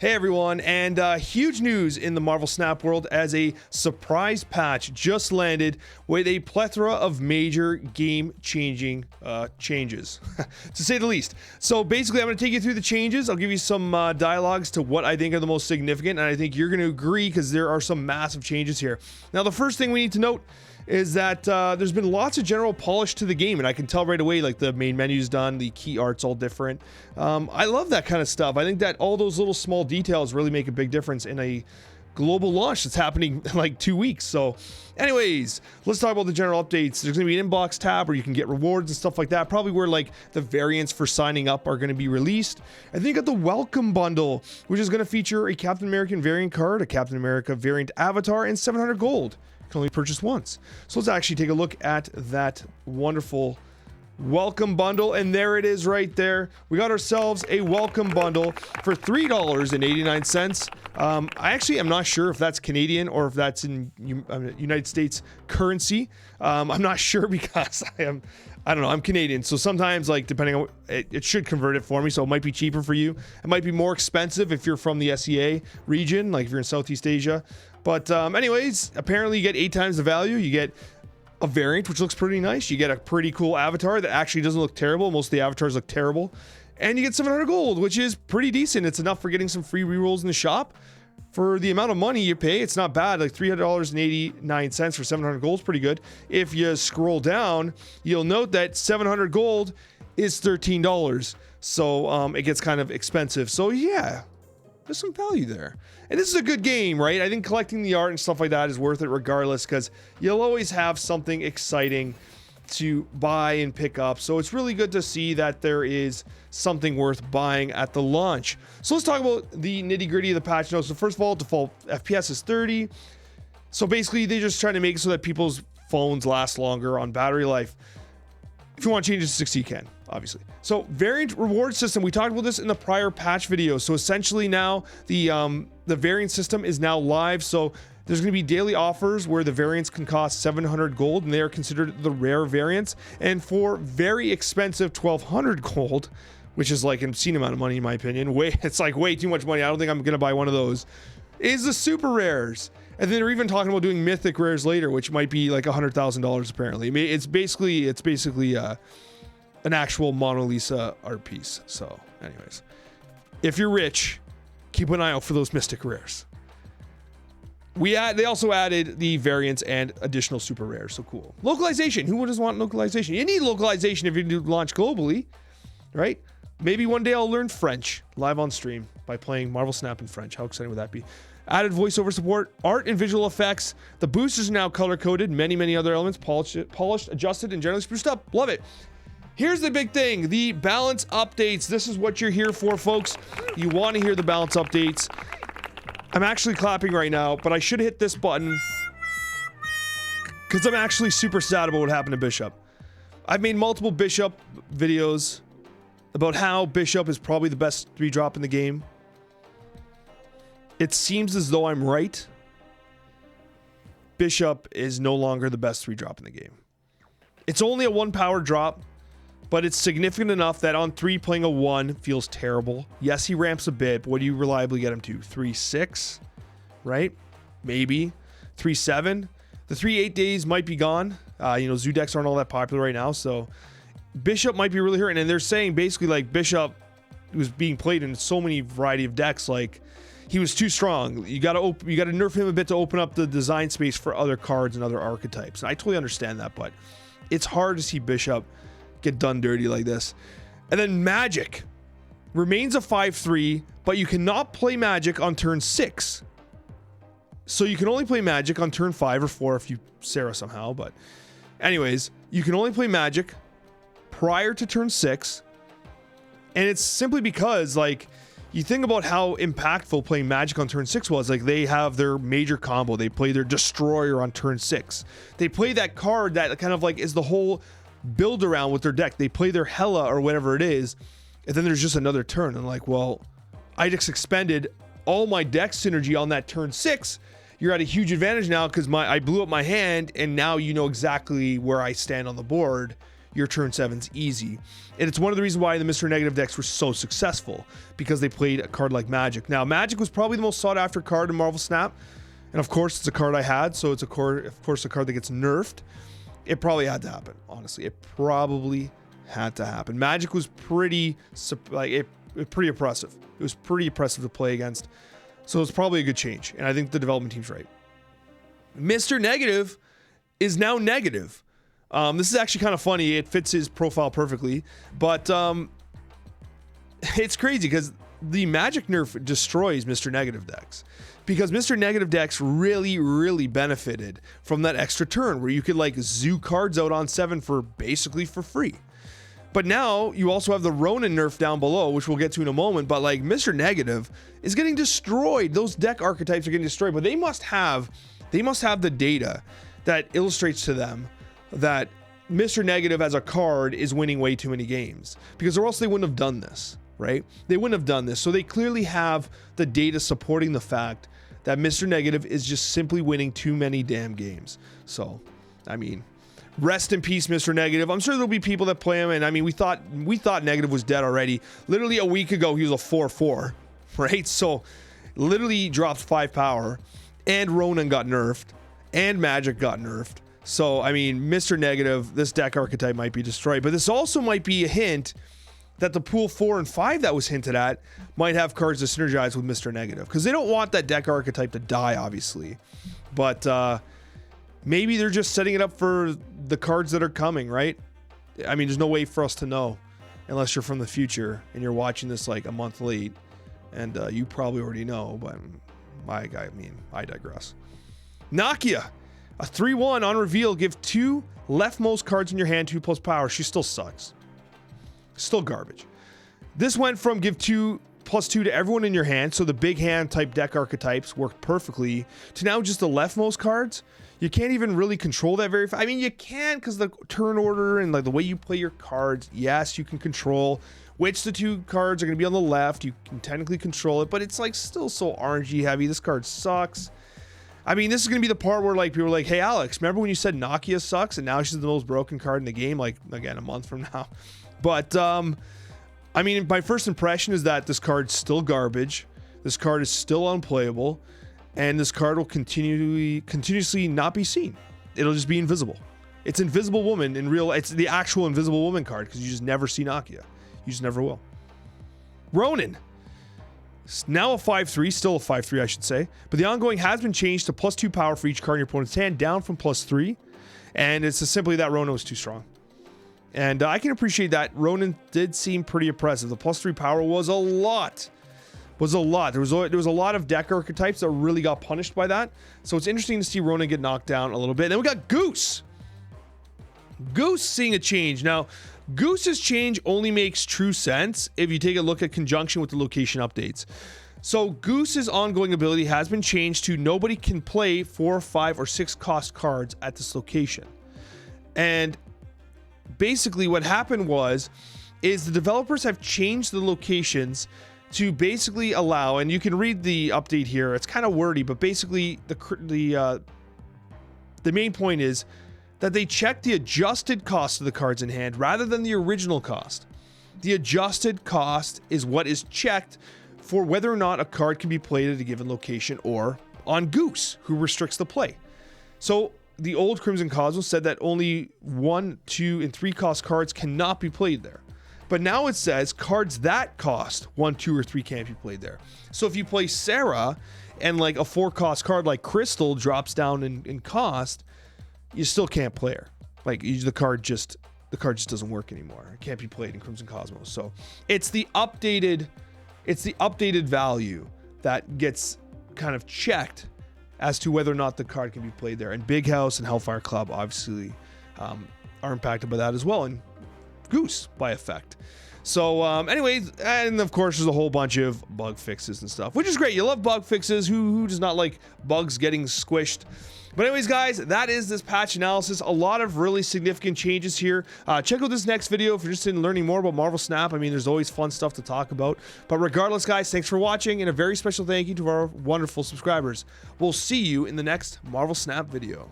Hey everyone, and huge news in the Marvel Snap world as a surprise patch just landed with a plethora of major game-changing changes, to say the least. So basically, I'm going to take you through the changes. I'll give you some dialogues to what I think are the most significant, and I think you're going to agree because there are some massive changes here. Now, the first thing we need to note is that there's been lots of general polish to the game, and I can tell right away, like the main menu's done, the key art's all different. I love that kind of stuff. I think that all those little small details really make a big difference in a global launch that's happening in like 2 weeks. So anyways, let's talk about the general updates. There's gonna be an inbox tab where you can get rewards and stuff like that, probably where like the variants for signing up are gonna be released. And then you got the welcome bundle, which is gonna feature a Captain American variant card, a Captain America variant avatar, and 700 gold. Can only purchase once. So let's actually take a look at that wonderful welcome bundle, and there it is right there. We got ourselves a welcome bundle for $3.89. I actually am not sure if that's Canadian or if that's in United States currency. I'm not sure because I don't know, I'm Canadian, so sometimes, like, depending on it should convert it for me, so it might be cheaper for you. It might be more expensive if you're from the SEA region, like if you're in Southeast Asia. But anyways, apparently you get 8 times the value. You get a variant, which looks pretty nice. You get a pretty cool avatar that actually doesn't look terrible. Most of the avatars look terrible. And you get 700 gold, which is pretty decent. It's enough for getting some free rerolls in the shop. For the amount of money you pay, it's not bad. Like $3.89 for 700 gold is pretty good. If you scroll down, you'll note that 700 gold is $13. So it gets kind of expensive. So yeah, there's some value there. And this is a good game, right? I think collecting the art and stuff like that is worth it regardless, because you'll always have something exciting to buy and pick up. So it's really good to see that there is something worth buying at the launch. So let's talk about the nitty-gritty of the patch notes. So first of all, default FPS is 30. So basically, they're just trying to make it so that people's phones last longer on battery life. If you want to change it to 60, you can, obviously. So variant reward system, we talked about this in the prior patch video. So essentially now the variant system is now live. So there's going to be daily offers where the variants can cost 700 gold, and they are considered the rare variants. And for very expensive 1200 gold, which is like an obscene amount of money in my opinion, it's like way too much money. I don't think I'm going to buy one of those. Is the super rares. And then they're even talking about doing mythic rares later, which might be like $100,000 apparently. I mean, it's basically an actual Mona Lisa art piece. So anyways, if you're rich, keep an eye out for those mystic rares. They also added the variants and additional super rares. So cool. Localization. Who doesn't want localization? You need localization if you do launch globally, right? Maybe one day I'll learn French live on stream by playing Marvel Snap in French. How exciting would that be? Added voiceover support, art and visual effects. The boosters are now color-coded. Many other elements polished, adjusted, and generally spruced up. Love it. Here's the big thing, the balance updates. This is what you're here for, folks. You want to hear the balance updates. I'm actually clapping right now, but I should hit this button because I'm actually super sad about what happened to Bishop. I've made multiple Bishop videos about how Bishop is probably the best 3-drop in the game. It seems as though I'm right. Bishop is no longer the best 3-drop in the game. It's only a 1 power drop, but it's significant enough that on 3 playing a 1 feels terrible. Yes, he ramps a bit, but what do you reliably get him to? 3.6, right? Maybe 3.7. The 3.8 days might be gone. Zoo decks aren't all that popular right now, so Bishop might be really hurting. And they're saying basically like Bishop was being played in so many variety of decks, like he was too strong. You got to nerf him a bit to open up the design space for other cards and other archetypes. And I totally understand that, but it's hard to see Bishop get done dirty like this. And then Magik remains a 5/3, but you cannot play Magik on turn 6. So you can only play Magik on turn 5 or 4 if you Sarah somehow. But anyways, you can only play Magik prior to turn 6. And it's simply because, like, you think about how impactful playing Magik on turn 6 was. Like, they have their major combo. They play their Destroyer on turn 6. They play that card that kind of like is the whole build around with their deck. They play their Hela or whatever it is, and then there's just another turn. And like, well, I just expended all my deck synergy on that turn 6. You're at a huge advantage now because I blew up my hand, and now you know exactly where I stand on the board. your turn 7s easy. And it's one of the reasons why the Mr. Negative decks were so successful, because they played a card like Magik. Now, Magik was probably the most sought after card in Marvel Snap. And of course, it's a card I had, so it's of course a card that gets nerfed. It probably had to happen, honestly. It probably had to happen. Magik was pretty oppressive. It was pretty oppressive to play against. So it's probably a good change. And I think the development team's right. Mr. Negative is now negative. This is actually kind of funny. It fits his profile perfectly. But it's crazy because the Magik nerf destroys Mr. Negative decks. Because Mr. Negative decks really benefited from that extra turn where you could like zoo cards out on 7 for basically for free. But now you also have the Ronin nerf down below, which we'll get to in a moment. But like Mr. Negative is getting destroyed. Those deck archetypes are getting destroyed. But they must have the data that illustrates to them that Mr. Negative as a card is winning way too many games. Because or else they wouldn't have done this, right? They wouldn't have done this. So they clearly have the data supporting the fact that Mr. Negative is just simply winning too many damn games. So, I mean, rest in peace, Mr. Negative. I'm sure there'll be people that play him, and I mean, we thought Negative was dead already. Literally a week ago, he was a 4/4, right? So, literally dropped 5 power, and Ronin got nerfed, and Magik got nerfed. So, I mean, Mr. Negative, this deck archetype might be destroyed, but this also might be a hint that the pool 4 and 5 that was hinted at might have cards to synergize with Mr. Negative, because they don't want that deck archetype to die, obviously. But maybe they're just setting it up for the cards that are coming, right? I mean, there's no way for us to know unless you're from the future and you're watching this like a month late, and you probably already know, but I digress. Nakia, a 3/1 on reveal, give 2 leftmost cards in your hand 2+ power. She still sucks. Still garbage. This went from give 2+2 to everyone in your hand, so the big hand type deck archetypes worked perfectly, to now just the leftmost cards. You can't even really control that very I mean, you can, because the turn order and like the way you play your cards, yes, you can control which the 2 cards are going to be on the left. You can technically control it, but it's like still so RNG heavy. This card sucks. I mean, this is going to be the part where like people are like, hey Alex, remember when you said Nakia sucks and now she's the most broken card in the game, like again a month from now. But I mean, my first impression is that this card's still garbage. This card is still unplayable, and this card will continuously not be seen. It'll just be invisible. It's Invisible Woman in real. It's the actual Invisible Woman card, because you just never see Nakia. You just never will. Ronin. It's now a 5/3, still a 5/3, I should say. But the ongoing has been changed to +2 power for each card in your opponent's hand, down from +3. And it's simply that Ronin was too strong. And I can appreciate that. Ronin did seem pretty oppressive. The +3 power was a lot. There was a lot of deck archetypes that really got punished by that. So it's interesting to see Ronin get knocked down a little bit. And then we got Goose. Goose seeing a change. Now, Goose's change only makes true sense if you take a look at conjunction with the location updates. So Goose's ongoing ability has been changed to nobody can play 4, 5, or 6 cost cards at this location. And basically what happened is the developers have changed the locations to basically allow, and you can read the update here, it's kind of wordy, but basically the main point is that they check the adjusted cost of the cards in hand rather than the original cost. The adjusted cost is what is checked for whether or not a card can be played at a given location or on Goose, who restricts the play. So the old Crimson Cosmos said that only 1, 2, and 3 cost cards cannot be played there. But now it says cards that cost 1, 2, or 3 can't be played there. So if you play Sarah and like a 4 cost card like Crystal drops down in cost, you still can't play her. Like the card just doesn't work anymore. It can't be played in Crimson Cosmos. So it's the updated value that gets kind of checked as to whether or not the card can be played there. And Big House and Hellfire Club obviously are impacted by that as well, and Goose by effect. So anyways, and of course there's a whole bunch of bug fixes and stuff, which is great. You love bug fixes. Who does not like bugs getting squished? But anyways, guys, that is this patch analysis. A lot of really significant changes here. Check out this next video if you're interested in learning more about Marvel Snap. I mean, there's always fun stuff to talk about. But regardless, guys, thanks for watching, and a very special thank you to our wonderful subscribers. We'll see you in the next Marvel Snap video.